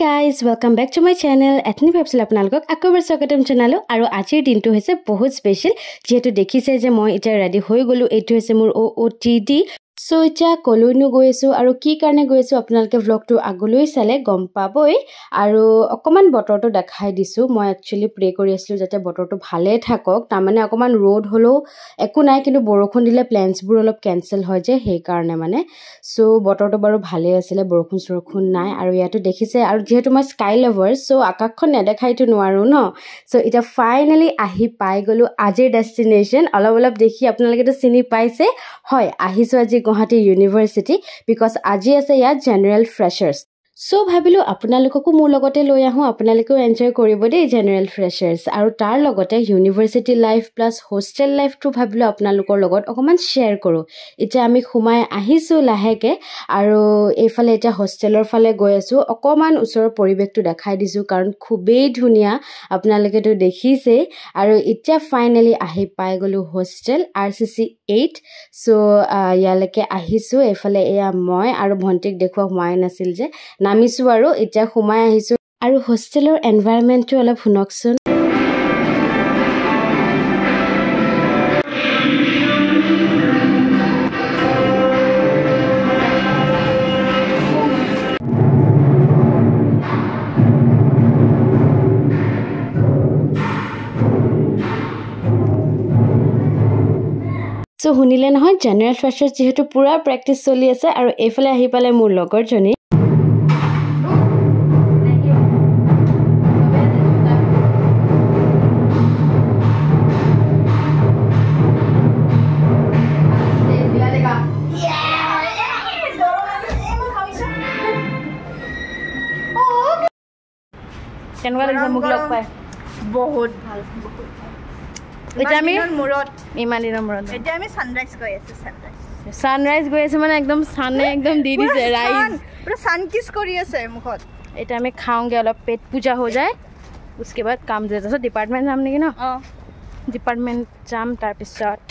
guys, welcome back to my channel. Ethni ভাবছিল আপোনালোকক আকবাৰ স্বাগতম জনালো আৰু আজিৰ দিনটো হৈছে বহুত স্পেশাল যেহেতু দেখিছে যে মই এটা ৰেডি হৈ গলো এটো হৈছে মোৰ OOTD সো এতিয়া কলৈনো গৈছো আৰু কি কাৰণে গৈছো আপোনালোকে ব্লগটো আগলৈ চালে গম পাবই আৰু অকমান বতৰটো দেখাই দিছো মই একচুয়ালি প্ৰে কৰি আছিল যাতে বতৰটো ভালে থাকক তাৰমানে অকমান ৰ'দ হলো একো নাই কিন্তু বৰষুণ দিলে প্লেনছবোৰ অলপ কেনসেল হয় যে সেই কাৰণে মানে সো বতৰটো বাৰু ভালে আছিল বৰষুণ নাই আৰু ইয়াতো দেখিছে আৰু যেহেতু মই স্কাই লাভাৰ সো আকাশখন নেদেখাইতো নোৱাৰো ন সো এটা ফাইনালি আহি পাই গলো আজিৰ ডেস্টিনেশন অলপ দেখি আপোনালোকেটো চিনি পাইছে হয় আহিছো আজি গুৱাহাটী ইউনিভাৰ্সিটি বিকজ আজি আছে ইয়াত জেনাৰেল ফ্ৰেছাৰ্স সো ভাবিলো আপোনালোককো মোৰ লগতে লৈ আহো আপোনালোকেও এনজয় কৰিব দেই জেনাৰেল ফ্ৰেছাৰ্স আৰু তাৰ লগতে ইউনিভাৰ্সিটি লাইফ প্লাস হোস্টেল লাইফটো ভাবিলো আপোনালোকৰ লগত অকমান শেয়াৰ কৰো এতিয়া আমি খুমাই আহিছো লাহেকে আৰু এইফালে এটা হোস্টেলৰ ফালে গৈ আছো অকমান ওচৰৰ পৰিবেশটো দেখাই দিছো কাৰণ খুবেই ধুনিয়া আপোনালোকেটো দেখিছে আৰু এতিয়া ফাইনালি আহি পাই গলো হোস্টেল RCC 8 সো ইয়ালৈকে আহিছো এইফালে এয়া মই আৰু ভন্টিক দেখুৱা হোৱাই নাছিল যে নামিছো আৰু এতিয়া খুমাই আহিছো আৰু হোস্টেলৰ এনভায়ৰনমেন্টটো অলপ শুনকচোন সো শুনিলে নহয় জেনাৰেল ফ্ৰেছাৰ্স যেহেতু পুৰা প্ৰেক্টিস চলি আছে আৰু এইফালে আহি পালে মোৰ লগৰজনী কেনেকুৱা লাগিছে মোক লগ পাই বহুত ভাল এটা আমি মুৰত ইমান দিনৰ মুৰত এটা আমি সানৰাইজ গৈ আছে সানৰাইজ গৈ আছে মানে একদম সানে একদম দি দিছে ৰাইজ পুৰা সান কিস কৰি আছে মুখত এটা আমি খাওঁগে অলপ পেট পূজা হৈ যায় उसके बाद काम जे আছে ডিপাৰ্টমেন্ট যাম নেকি ন ডিপাৰ্টমেন্ট যাম তাৰ পিছত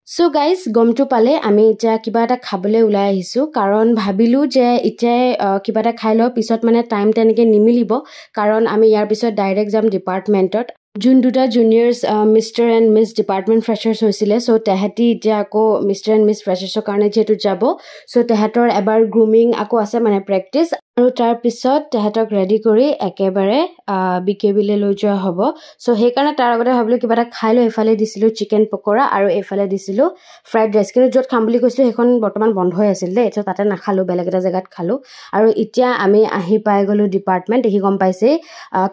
সো গাইস গমটো পালে আমি এতিয়া কিবা এটা খাবলৈ ওলাই আহিছো কাৰণ ভাবিলো যে এতিয়া কিবা এটা খাই লও পিছত মানে টাইম তেনেকে নিমিলিব কাৰণ আমি ইয়াৰ পিছত ডাইৰেক্ট যাম ডিপাৰ্টমেন্টত জুন দুটা জুনিয়ৰ্স মিস্টাৰ এণ্ড মিস ডিপাৰ্টমেন্ট ফ্ৰেছাৰ্স হৈছিলে সো তেহেতি এতিয়া আকৌ মিস্টাৰ এণ্ড মিস ফ্ৰেছাৰ্সৰ কাৰণে যেহেতু যাব সো তেহেতৰ এবাৰ গ্ৰুমিং আকৌ আছে মানে প্ৰেক্টিস আৰু তাৰ পিছত তেহেতক ৰেডি কৰি একেবাৰে বিকেবিলে লৈ যোৱা হ'ব সো সেইকাৰণে তাৰ আগতে ভাবিলো কিবা এটা খাই লৈ এফালে দিছিলো চিকেন পকৰা আৰু এফালে দিছিলো ফ্ৰাইড ৰাইচ কিন্তু য'ত খাম বুলি কৈছিলো সেইখন বৰ্তমান বন্ধ হৈ আছিল দেই তো তাতে নাখালো বেলেগ এটা জেগাত খালো আৰু এতিয়া আমি আহি পাই গলো ডিপাৰ্টমেন্ট দেখি গম পাইছে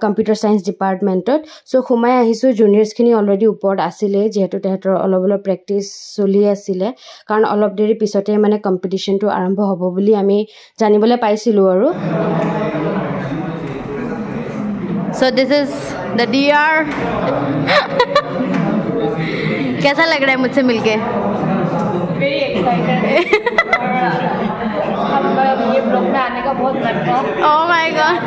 কম্পিউটাৰ সায়েন্স ডিপাৰ্টমেন্টত সো খুমাই আহিছো জুনিয়ৰ্স খিনি অলৰেডি ওপৰত আছিলে যেহেতু তেহেতৰ অলপ প্ৰেক্টিস চলি আছিলে কাৰণ অলপ দেৰি পিছতে মানে কম্পিটিশনটো আৰম্ভ হ'ব বুলি আমি জানিবলৈ পাইছিলো আৰু So this is the DR. कैसा लग रहा है मुझसे मिलके? वेरी एक्साइटेड हम ये ब्लॉग में आने का बहुत मन था Oh my god.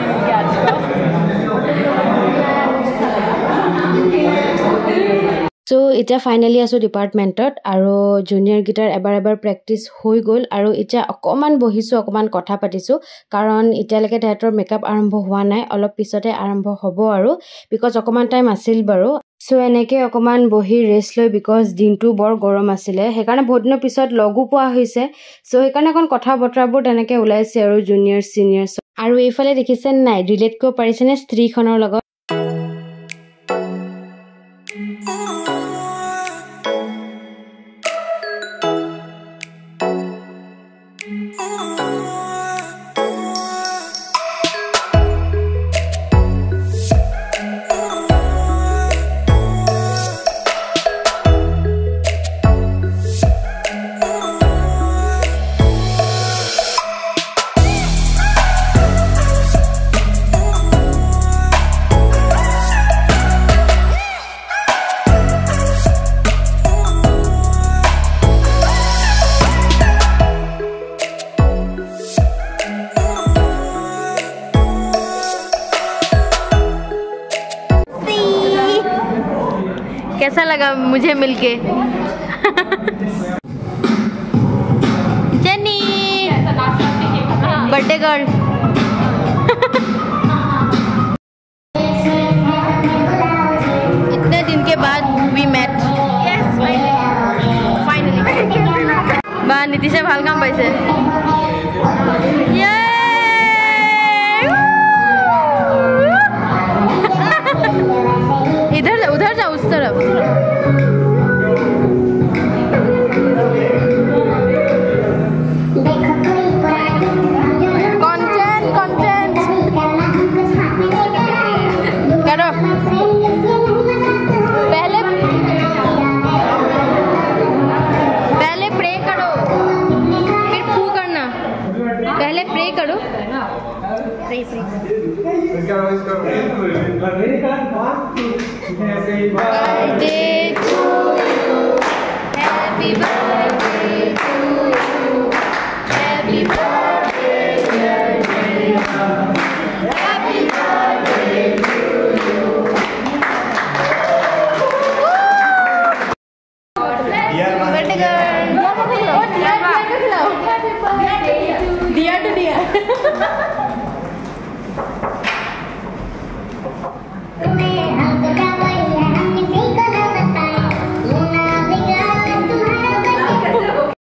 সো এতিয়া ফাইনালি আছো ডিপাৰ্টমেন্টত আৰু জুনিয়ৰ গিটাৰ এবাৰ প্ৰেক্টিস হৈ গল আৰু এতিয়া অকমান বহিছো অকমান কথা পাতিছো কাৰণ এতিয়ালৈকে তেহেতৰ মেকআপ আৰম্ভ হোৱা নাই অলপ পিছতে আৰম্ভ হ'ব আৰু বিকজ অকমান টাইম আছিল বাৰু সো এনেকে অকমান বহি ৰেষ্ট লৈ বিকজ দিনটো বৰ গৰম আছিলে সেইকাৰণে বহুত দিনৰ পিছত লগো পোৱা হৈছে সো সেইকাৰণে অকণ কথা বতৰাবোৰ তেনেকে ওলাইছে আৰু জুনিয়ৰ সিনিয়ৰ আৰু এইফালে দেখিছে নাই ৰিলেট কৰিব পাৰিছে নে স্ত্ৰীখনৰ লগত कैसा लगा मुझे मिलके jenny birthday girl Free. Birthday to you. Happy birthday to you. Happy birthday, dear Neha. Happy birthday to you. Birthday girl. Happy birthday to you. Dear to dear.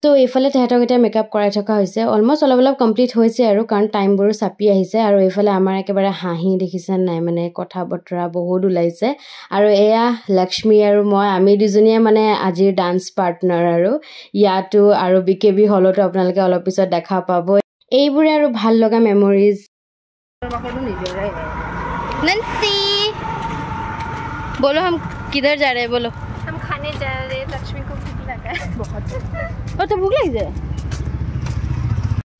তো এইফালে তেহেতক এতিয়া মেকআপ কৰাই থকা হৈছে অলমোষ্ট অলপ কমপ্লিট হৈছে আৰু কাৰণ টাইমবোৰ চাপি আহিছে আৰু এইফালে আমাৰ একেবাৰে হাঁহি দেখিছে নাই মানে কথা বতৰা বহুত ওলাইছে আৰু এয়া লক্ষ্মী আৰু মই আমি দুজনীয়ে মানে আজিৰ ডান্স পাৰ্টনাৰ আৰু ইয়াতো আৰু বিকেবি হলতো আপোনালোকে অলপ পিছত দেখা পাব এইবোৰে আৰু ভাল লগা মেমৰিজ नंसी बोलो हम किधर जा रहे हैं बोलो हम खाने जा रहे हैं लक्ष्मी को भूख लगा है बहुत और तो भूख लगी जाए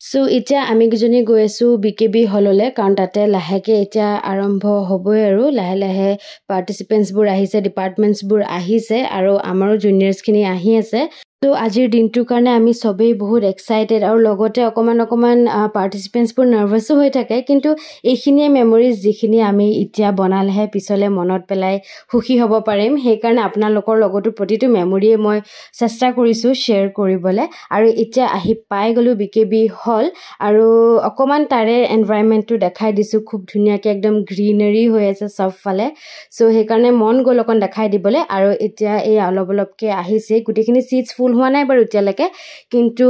सो इटा आमी गुजनी गৈ আছো বিকেবি হললে কাৰণ তাতে লাহেকে এটা আৰম্ভ হ'বই আৰু লাহে লাহে পাৰ্টিসিপেন্টস বোৰ আহিছে ডিপাৰ্টমেন্টস বোৰ আহিছে আৰু আমাৰো জুনিয়ৰস খিনি আহি আছে তো আজিৰ দিনটোৰ কাৰণে আমি সবেই বহুত এক্সাইটেড আৰু লগতে অকমান পাৰ্টিসিপেন্টস বোৰ নাৰ্ভাসো হৈ থাকে কিন্তু এইখিনিয়ে মেমৰিজ যিখিনি আমি ইতিয়া বনালেহে পিছলে মনত পেলাই খুশি হ'ব পাৰিম সেই কাৰণে আপোনালোকৰ লগতো প্ৰতিটো মেমৰিয়ে মই চেষ্টা কৰিছো শেয়াৰ কৰিবলৈ আৰু ইতিয়া আহি পাই গলো বিকেবি হল আৰু অকমান তাৰে এনভায়ৰনমেন্টটো দেখাই দিছো খুব ধুনিয়াকে একদম গ্ৰীনাৰী হৈ আছে সবফালে সো সেই কাৰণে মন গল অকন দেখাই দিবলৈ আৰু ইতিয়া এই অলপকে আহিছে গুটিখিনি সিটস ফুল হোৱা নাই বাৰু এতিয়ালৈকে কিন্তু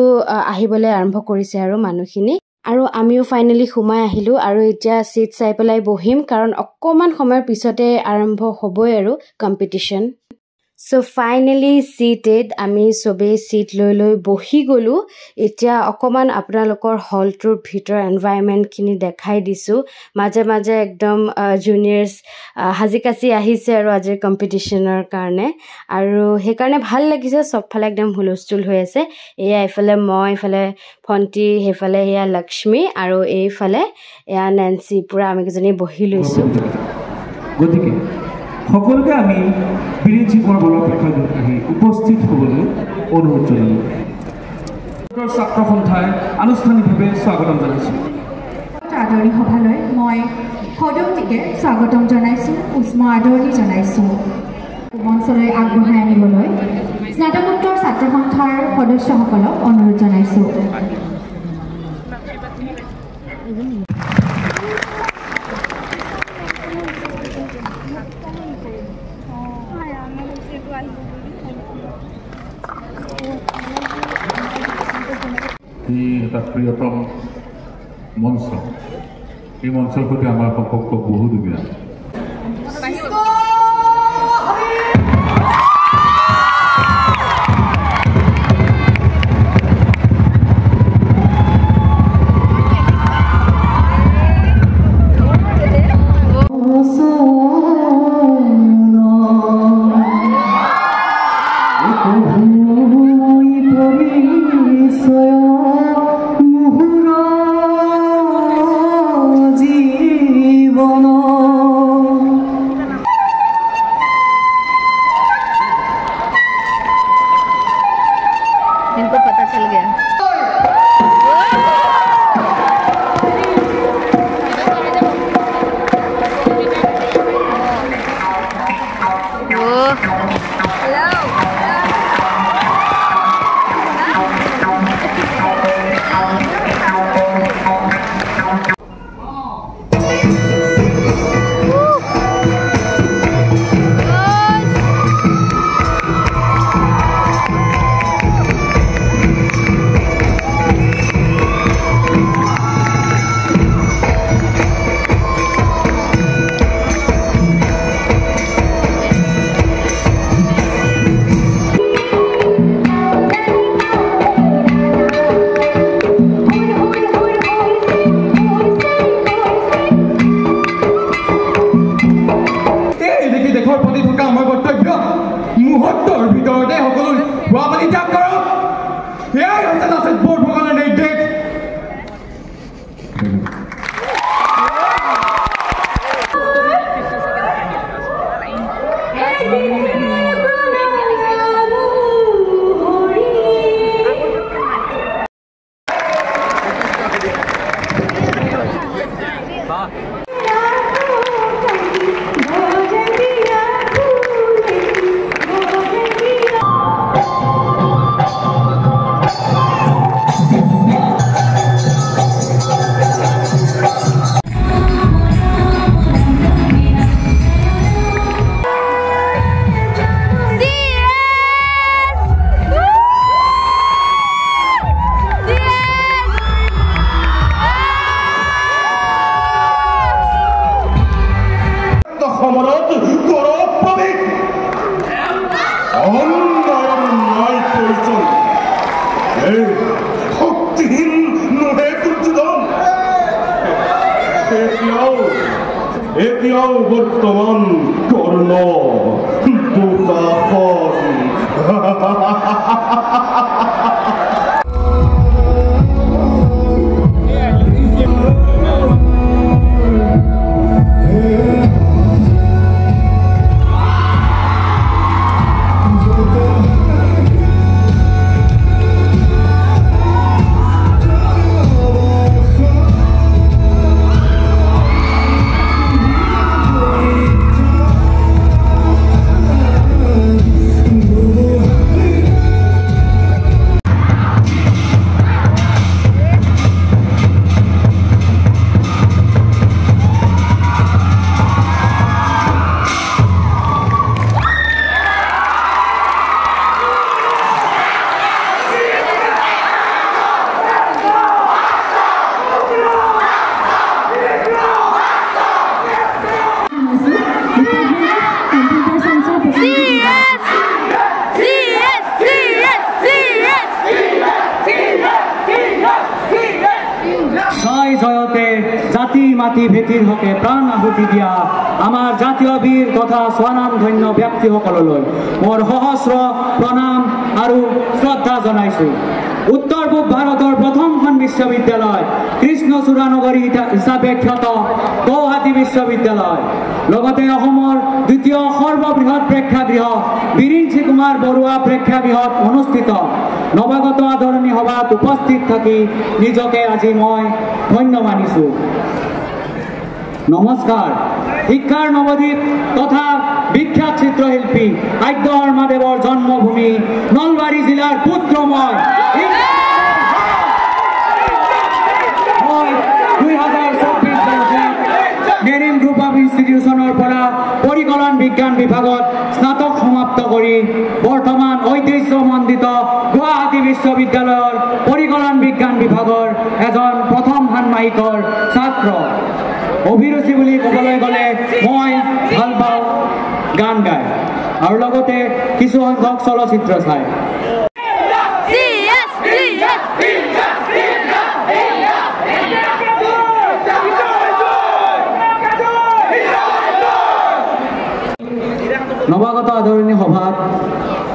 আহিবলৈ আৰম্ভ কৰিছে আৰু মানুহখিনি আৰু আমিও ফাইনালি সোমাই আহিলো আৰু এতিয়া সিট চাই পেলাই বহিম কাৰণ অকমান সময়ৰ পিছতে আৰম্ভ হ'বই আৰু কম্পিটিশন So finally seated আমি সবে সিট লৈ বহি গলো এতিয়া অকমান আপোনালোকৰ হলটোৰ ভিতৰ এনভায়ৰনমেন্ট খিনি দেখাই দিছো মাজে একদম জুনিয়ৰস হাজিকাছি আহিছে আৰু আজিৰ কম্পিটিশনৰ কাৰণে আৰু সেই কাৰণে ভাল লাগিছে সবফালে একদম হুলস্থুল হৈ আছে এয়া ইফালে মই ইফালে ফন্টি হেফালে এয়া লক্ষ্মী আৰু এইফালে এয়া নেন্সি পুৰা আমি কিজনী বহি লৈছো গতিকে সকলোকে আমি বিৰিঞ্চিপুৰ বলপেক্ষত আহি উপস্থিত হ'বলৈ অনুৰোধ জনালোঁ ছাত্ৰ সন্থাই আনুষ্ঠানিকভাৱে স্বাগতম জনাইছোঁ আদৰণি সভালৈ মই সদৌতিকে স্বাগতম জনাইছোঁ উষ্ম আদৰণি জনাইছোঁ মঞ্চলৈ আগবঢ়াই আনিবলৈ স্নাতকোত্তৰ ছাত্ৰ সন্থাৰ সদস্যসকলক অনুৰোধ জনাইছোঁ এটা প্ৰিয়তম মঞ্চ এই মঞ্চৰ প্ৰতি আমাৰ সম্পৰ্ক বহুত দুবিয়া জীবন বৰ্তমান কৰ্ণ জাতি মাতি ভেটিৰ হকে প্ৰাণ আহুতি দিয়া আমাৰ জাতীয় বীৰ তথা স্বনাম ধন্য ব্যক্তিসকললৈ মোৰ সহস্ৰ প্ৰণাম আৰু শ্ৰদ্ধা জনাইছো। উত্তৰ পূব ভাৰতৰ প্ৰথমখন বিশ্ববিদ্যালয় কৃষ্ণচূড়া নগৰী হিচাপে খ্যাত গুৱাহাটী বিশ্ববিদ্যালয়, লগতে অসমৰ দ্বিতীয় সৰ্ববৃহৎ প্ৰেক্ষাগৃহ বিৰিঞ্চি কুমাৰ বৰুৱা প্ৰেক্ষাগৃহত অনুষ্ঠিত নৱাগত আদৰণি সভাত উপস্থিত থাকি নিজকে আজি মই ধন্য মানিছো। নমস্কাৰ। শিক্ষাৰ নৱদ্বীপ তথা বিখ্যাত চিত্ৰশিল্পী আদ্য শৰ্মাদেৱৰ জন্মভূমি নলবাৰী জিলাৰ পুত্ৰ মই 2024 বৰ্ষত মেৰিন গ্ৰুপ অফ ইনষ্টিটিউচনৰ পৰা পৰিকলন বিজ্ঞান বিভাগত স্নাতক সমাপ্ত কৰি বৰ্তমান ঐতিহ্যমণ্ডিত গুৱাহাটী বিশ্ববিদ্যালয়ৰ পৰিকলন বিজ্ঞান বিভাগৰ এজন প্ৰথম ষান্মাসিকৰ ছাত্ৰ। অভিৰুচি বুলি ক'বলৈ গ'লে মই ভাল পাওঁ গান গাই আৰু লগতে কিছু সংখ্যক চলচ্চিত্ৰ চাই। নৱাগত আদৰণি সভাত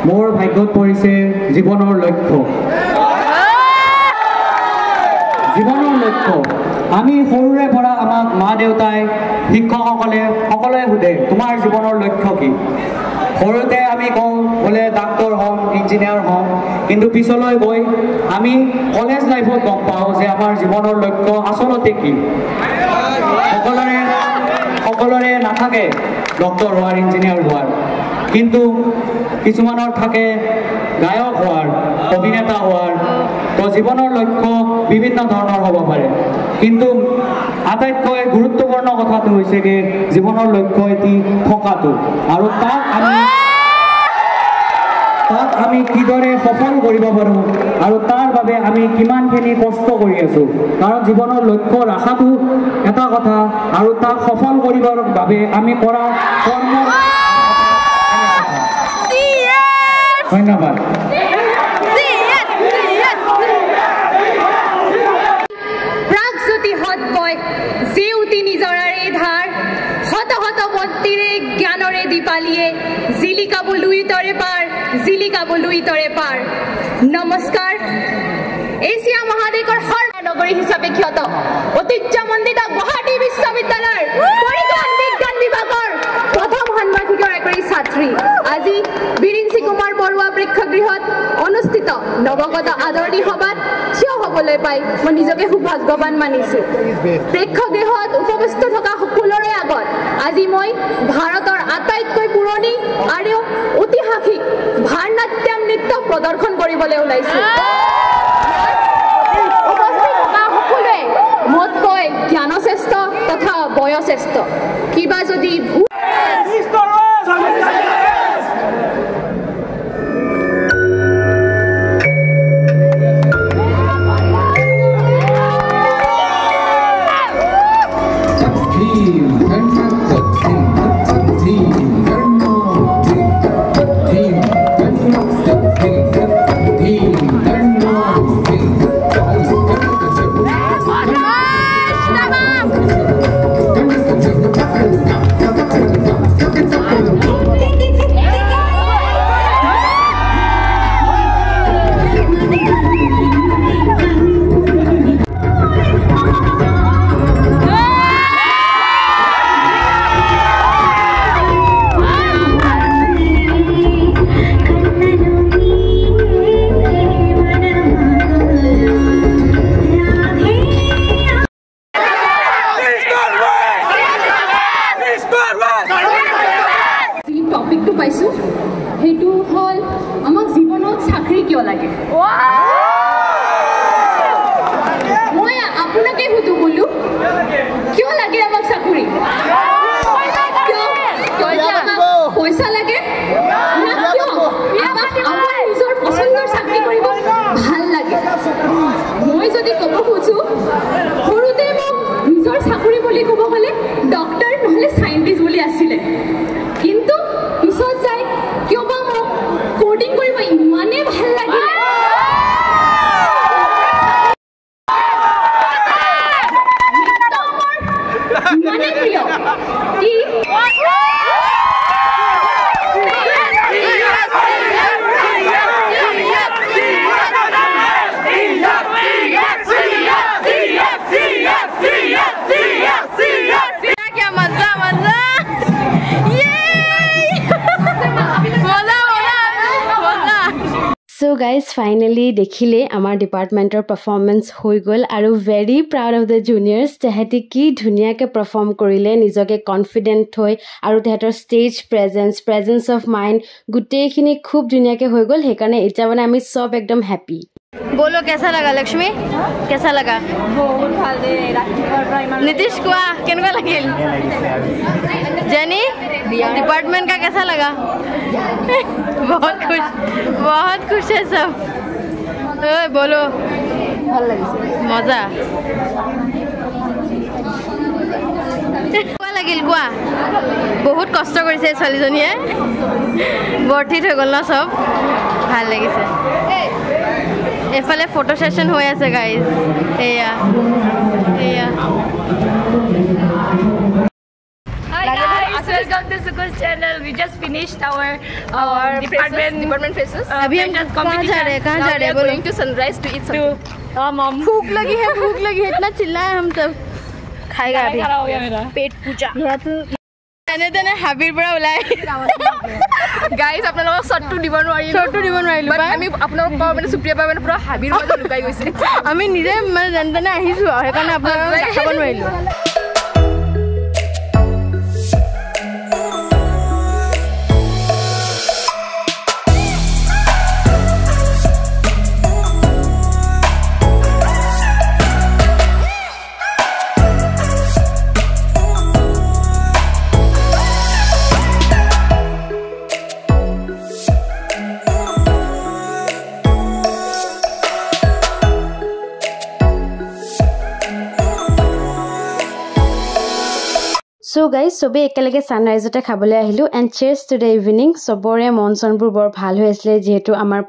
মোৰ ভাগ্যত পৰিছে জীৱনৰ লক্ষ্য। জীৱনৰ লক্ষ্য আমি সৰুৰে পৰা আমাক মা দেউতাই শিক্ষকসকলে সকলোৱে সোধে তোমাৰ জীৱনৰ লক্ষ্য কি? সৰুতে আমি কওঁ বোলে ডাক্তৰ হ'ম, ইঞ্জিনিয়াৰ হ'ম, কিন্তু পিছলৈ গৈ আমি কলেজ লাইফত গম পাওঁ যে আমাৰ জীৱনৰ লক্ষ্য আচলতে কি। সকলোৰে নাথাকে ডক্টৰ হোৱাৰ, ইঞ্জিনিয়াৰ হোৱাৰ, কিন্তু কিছুমানৰ থাকে গায়ক হোৱাৰ, অভিনেতা হোৱাৰ। তো জীৱনৰ লক্ষ্য বিভিন্ন ধৰণৰ হ'ব পাৰে, কিন্তু আটাইতকৈ গুৰুত্বপূৰ্ণ কথাটো হৈছে কি জীৱনৰ লক্ষ্য এটি থকাটো আৰু তাক আমি কিদৰে সফল কৰিব পাৰোঁ আৰু তাৰ বাবে আমি কিমানখিনি কষ্ট কৰি আছোঁ। কাৰণ জীৱনৰ লক্ষ্য ৰখাটো এটা কথা আৰু তাক সফল কৰিবৰ বাবে আমি কৰা কৰ্ম। ধন্যবাদ। প্ৰাগজ্যোতি সৎবয় জেউতি নিজৰাৰে ধাৰ শত শত বন্তিৰে জ্ঞানৰে দীপালীয়ে জিলিকাব লুইতৰে পাৰ, জিলিকাব লুইতৰে পাৰ। নমস্কাৰ। এছিয়া মহাদেশৰ নগৰী হিচাপে খ্যাত ঐতিহ্যমণ্ডিত গুৱাহাটী বিশ্ববিদ্যালয়ৰ পৰিকলন বিজ্ঞান বিভাগৰ প্ৰথম ষান্মাসিকৰ এগৰাকী ছাত্ৰী আজি বিৰিঞ্চি কুমাৰ বৰুৱা প্ৰেক্ষাগৃহত অনুষ্ঠিত নৱগত আদৰণি সভাত থিয় হ'বলৈ পাই মই নিজকে সৌভাগ্যৱান মানিছোঁ। প্ৰেক্ষাগৃহত উপস্থিত থকা সকলোৰে আগত আজি মই ভাৰতৰ আটাইতকৈ পুৰণি আৰু ঐতিহাসিক ভাৰনাট্যম নৃত্য প্ৰদৰ্শন কৰিবলৈ ওলাইছোঁ। উপস্থিত থকা সকলোৱে মোতকৈ জ্ঞানশ্ৰেষ্ঠ তথা বয়শ্ৰেষ্ঠ। কিবা যদি টপিকটো পাইছোঁ সেইটো হ'ল আমাক জীৱনত চাকৰি কিয় লাগে। মই আপোনাকে সুধো বোলো কিয় লাগে আমাক চাকৰি? পইচা লাগে না কিয় আমাক আমাৰ নিজৰ পচন্দৰ চাকৰি কৰিব ভাল লাগে? মই যদি ক'ব খোজো সৰুতে মোক নিজৰ চাকৰি বুলি ক'ব হ'লে ডক্টৰ নহ'লে চাইণ্টিষ্ট বুলি আছিলে, কিন্তু পিছত যাই কিয় বা মোক কোডিং কৰিব ইমানেই ভাল লাগিলে। ইমানে প্ৰিয় কি So guys, finally দেখিলে আমাৰ ডিপাৰ্টমেণ্টৰ পাৰফৰ্মেঞ্চ হৈ গ'ল আৰু very proud of the juniors. তেহেঁতি কি ধুনীয়াকৈ পাৰফৰ্ম কৰিলে, নিজকে কনফিডেণ্ট হৈ আৰু তেহেঁতৰ ষ্টেজ প্ৰেজেঞ্চ অফ মাইণ্ড গোটেইখিনি খুব ধুনীয়াকৈ হৈ গ'ল। সেইকাৰণে এতিয়া মানে আমি চব একদম হেপী। बोलो कैसा लगा लक्ष्मी? कैसा लगा? बहुत ভাল দে ৰাতিপুৱাৰ পৰা ইমান। नीतीश কোৱা কেনেকুৱা লাগিল? जेनी डिपार्टमेंट का कैसा लगा? बहुत खुश है सब। बोलो ভাল লাগিছে মজা কোৱা লাগিল কোৱা? বহুত কষ্ট কৰিছে ছোৱালীজনীয়ে, বৰ্ধিত হৈ গ'ল ন চব, ভাল লাগিছে। এফালে ফটো সেশন হৈ আছে গাইজ, এয়া Hi guys, welcome to Suku's channel. We just finished our department faces. अभी हम कहाँ जा रहे हैं? बोलो। Going to Sunrise to eat something. Mom. भूख लगी है इतना चिल्लाए हम सब। खाएगा अभी खड़ा हो गया मेरा पेट पूजा। তেনে হাবিৰ পৰা ওলাই গাইজ আপোনালোকক শ্বৰ্টটো দিব নোৱাৰিলোঁ, আমি আপোনালোকক পাওঁ মানে সুপ্ৰিয়া পাই মানে পুৰা হাবিৰ মাজত লুকাই গৈছে। আমি নিজে মানে যেনে তেনে আহিছোঁ আৰু সেইকাৰণে আপোনালোকক দেখাব নোৱাৰিলোঁ। So guys, সবে একেলগে সানৰাইজতে খাবলৈ আহিলোঁ and cheers to the evening. সবৰে মন চনবোৰ বৰ ভাল হৈ আছিলে, যিহেতু আমাৰ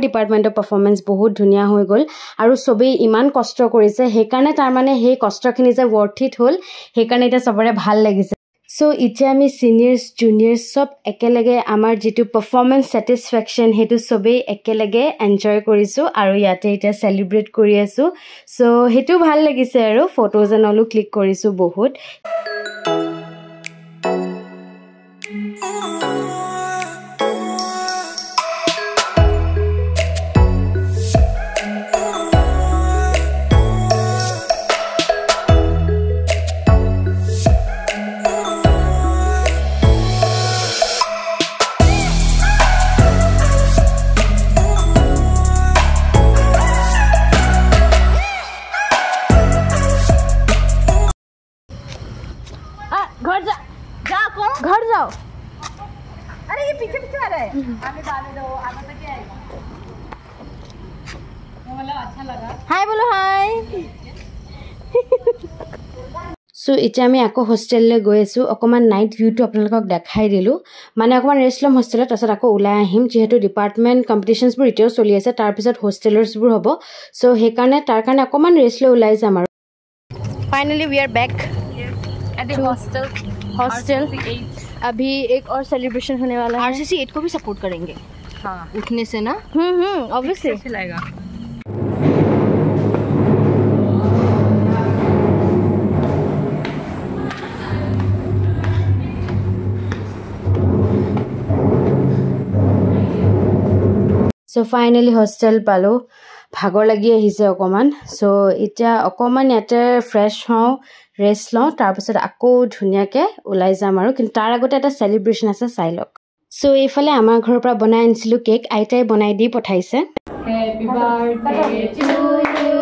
ডিপাৰ্টমেণ্টৰ পাৰফৰ্মেঞ্চ বহুত ধুনীয়া হৈ গ'ল আৰু সবেই ইমান কষ্ট কৰিছে, সেইকাৰণে তাৰমানে সেই কষ্টখিনি যে ৱৰ্থ ইট হ'ল, সেইকাৰণে এতিয়া সবৰে ভাল লাগিছে। সো এতিয়া আমি চিনিয়ৰ্ছ জুনিয়ৰ্ছ সব একেলগে আমাৰ যিটো পাৰফৰ্মেঞ্চ ছেটিছফেকশ্যন সেইটো সবেই একেলগে এনজয় কৰিছোঁ আৰু ইয়াতে এতিয়া চেলিব্ৰেট কৰি আছোঁ। সো সেইটো ভাল লাগিছে আৰু ফটোজ এণ্ড অলও ক্লিক কৰিছোঁ বহুত। घर जा घर जाओ अरे ये पीछे पीछे आ रहा है आगे जाने दो आगे तक क्या आएगा मतलब अच्छा लगा हाय बोलो हाय सो इतना आम आको होस्टेल गई आसो अकमान नाइट व्यू तो आपलोक देखाई दिलु माने अकमान रेस्ट लम होस्टेल तसत आको उलाई आहिम जेहेतु डिपार्टमेंट कम्पिटिशन्सबुर इतियो चलि आछे तार पिছত होस्टेलर्सबुर हबो सो हे कारणे तार कारणे अकमान रेस्ट ले उलाई जाम आरो finally we are back at the hostel अभी एक और सेलिब्रेशन होने वाला है RCC 8 को भी सपोर्ट करेंगे हाँ उठने से ना ऑब्वियसली चलेगा सो फाइनली हॉस्टेल पालो भागर लगी आहिसे अकमान सो इटा अकमान याते फ्रेश हौ रेस्ट लौ तार पिছত आको धुनियाके उलाई जाम आरो किन तार आगते एटा सेलिब्रेशन আছে साइलक सो एफाले आमार घर পৰা বনাই আনিছিলো কেক আইতাই বনাই দি পঠাইছে happy birthday to you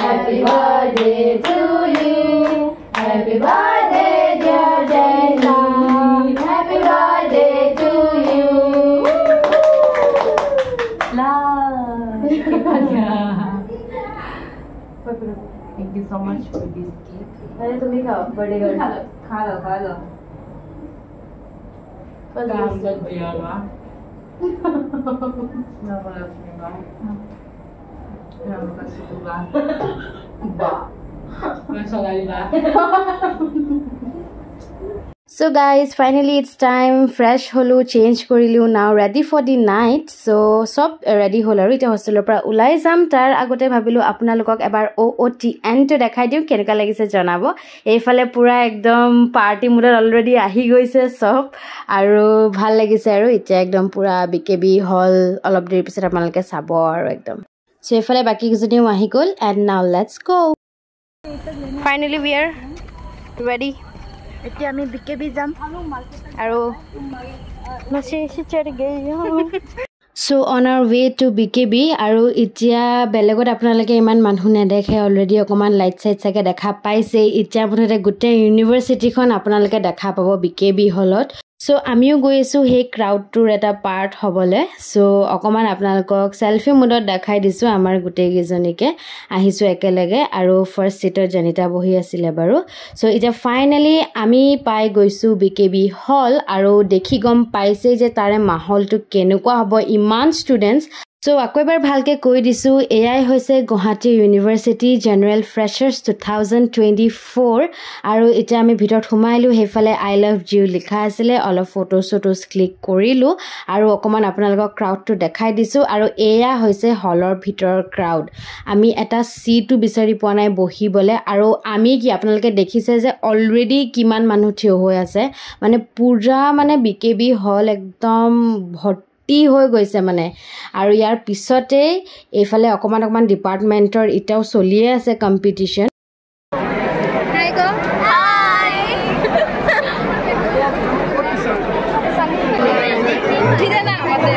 happy birthday to you happy birthday dear Jaina happy birthday to you ला thank you so much for this cake अरे तुम ही खाओ बर्थडे गर्ल खा लो काम कर दिया ना ना बोला सुनेगा ना बोला सुनेगा बा मैं सगाईगा So guys, finally it's time fresh holo change korilu now ready for the night so sob ready hol aru ita hostel pra ulai jam tar agote bhabilu apnalokok ebar OOTN to dekhai diu keneka lagise janabo ei phale pura ekdom party mood already ahi goise sob aru bhal lagise aru ita ekdom pura BKB hall all of the episode apnaloke sabo aru ekdom so ei phale baki kujoni ahi gol and now let's go finally we are ready এতিয়া আমি BKB যাম আৰু মাছে চড় গই So on our way to BKB aru itia belegot apnalage iman manhu nedekhe already okoman light side sake dekha paise itia bonote gute university khon apnalage dekha pabo BKB hallot so amiu goisu he crowd tour eta part hobole so okoman apnalokok selfie mode dekhai disu amar gute gijonike ahisu ekelege aru first seat janita bohi asile baru so ita finally ami pai goisu BKB hall aru dekhi gom paise je tare mahol tu kenukwa hobo iman students so akoibar bhalke koi disu ai hoise Guwahati University General Freshers 2024 aru eta ami bhitor thumailu hefale I love you likha asile all of photos click korilu aru okoman apnalok crowd to dekhai disu aru eya hoise hallor bhitor crowd ami eta seat tu bisari ponai bohi bole aru ami ki apnaloke dekhise je already kiman manu thio hoi ase mane pura mane BKB hall ekdom T হৈ গৈছে মানে আৰু ইয়াৰ পিছতে এফালে অকমান ডিপাৰ্টমেন্টৰ ইটাও চলিয়ে আছে কম্পিটিশন হাই গো হাই ঠিক আছে না মতে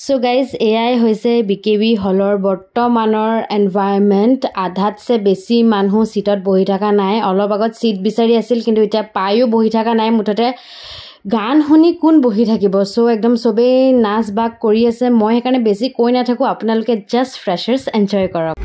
সো গাইজ এয়াই হৈছে বিকেবি হলৰ বৰ্তমানৰ এনভাইৰনমেণ্ট আধাতছে বেছি মানুহ সিটত বহি থকা নাই অলপ আগত সিট বিচাৰি আছিল কিন্তু এতিয়া পায়ো বহি থকা নাই মুঠতে গান শুনি কোন বহি থাকিব সো একদম সবেই নাচ বাগ কৰি আছে মই সেইকাৰণে বেছি কৈ নাথাকো আপোনালোকে জাষ্ট ফ্ৰেছাৰ্ছ এনজয় কৰক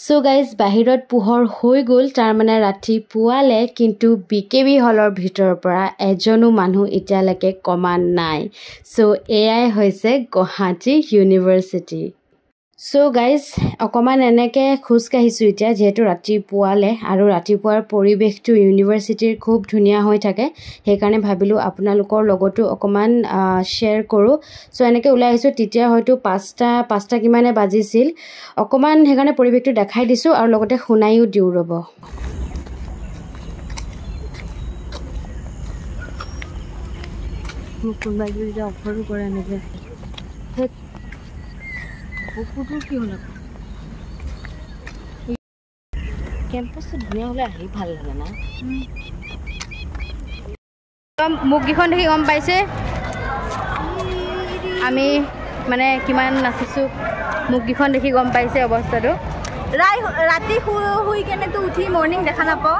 সো গাইজ বাহিৰত পোহৰ হৈ গ'ল তাৰমানে ৰাতিপুৱালে কিন্তু বিকেবি হলৰ ভিতৰৰ পৰা এজনো মানুহ এতিয়ালৈকে কমা নাই সো এয়াই হৈছে গুৱাহাটী ইউনিভাৰ্চিটি সো গাইজ অকমান এনেকে খোজ কাঢ়িছো এতিয়া যেহেতু ৰাতিপুৱালে আৰু ৰাতিপুৱাৰ পৰিৱেশটো ইউনিভাৰ্চিটিৰ খুব ধুনীয়া হৈ থাকে সেইকাৰণে ভাবিলো আপোনালোকৰ লগতো অকমান শেয়াৰ কৰো সো এনেকে ওলাই আহিছো তেতিয়া হয়তো 5টা কিমানে বাজিছিল অকমান সেইকাৰণে পৰিৱেশটো দেখাই দিছো আৰু লগতে শুনাইও দিউ ৰব কোনবাই যদি অফাৰো কৰে এনেকে কুকুৰটোৰ কি হ'ল কেম্পাছটো ধুনীয়া হ'লে আহি ভাল লাগে না মুখকেইখন দেখি গম পাইছে আমি মানে কিমান নাচিছোঁ মুখকেইখন দেখি গম পাইছে অৱস্থাটো ৰাতি শুই কেনেতো উঠি মৰ্ণিং দেখা নাপাওঁ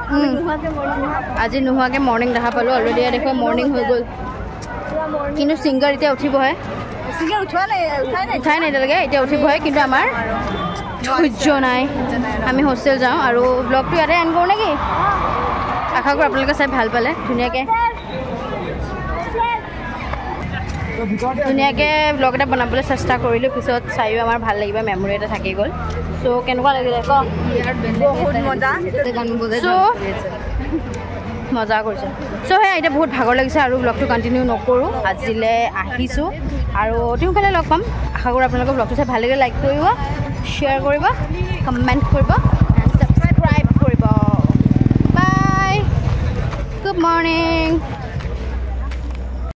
আজি নোহোৱাকৈ মৰ্ণিং দেখা পালোঁ অলৰেডি দেখুৱা মৰ্ণিং হৈ গ'ল কিন্তু ছিংগাৰ এতিয়া উঠিবহে উঠাই নাই এতিয়ালৈকে এতিয়া উঠিবহে কিন্তু আমাৰ ধৈৰ্য নাই আমি হোষ্টেল যাওঁ আৰু ব্লগটো ইয়াতে এণ্ড কৰোঁ নেকি আশা কৰোঁ আপোনালোকে চাই ভাল পালে ধুনীয়াকৈ ব্লগ এটা বনাবলৈ চেষ্টা কৰিলোঁ পিছত চাইও আমাৰ ভাল লাগিব মেমৰি এটা থাকি গ'ল চ' কেনেকুৱা লাগিলে ক মজা কৰিছে চ' সেয়া এতিয়া বহুত ভাগৰ লাগিছে আৰু ব্লগটো কণ্টিনিউ নকৰোঁ আজিলৈ আহিছোঁ আৰু সোনকালে লগ পাম আশা কৰোঁ আপোনালোকৰ ব্লগটো চাই ভাল লাগিলে লাইক কৰিব শ্বেয়াৰ কৰিব কমেণ্ট কৰিব ছাবস্ক্ৰাইব কৰিব বাই গুড মৰ্ণিং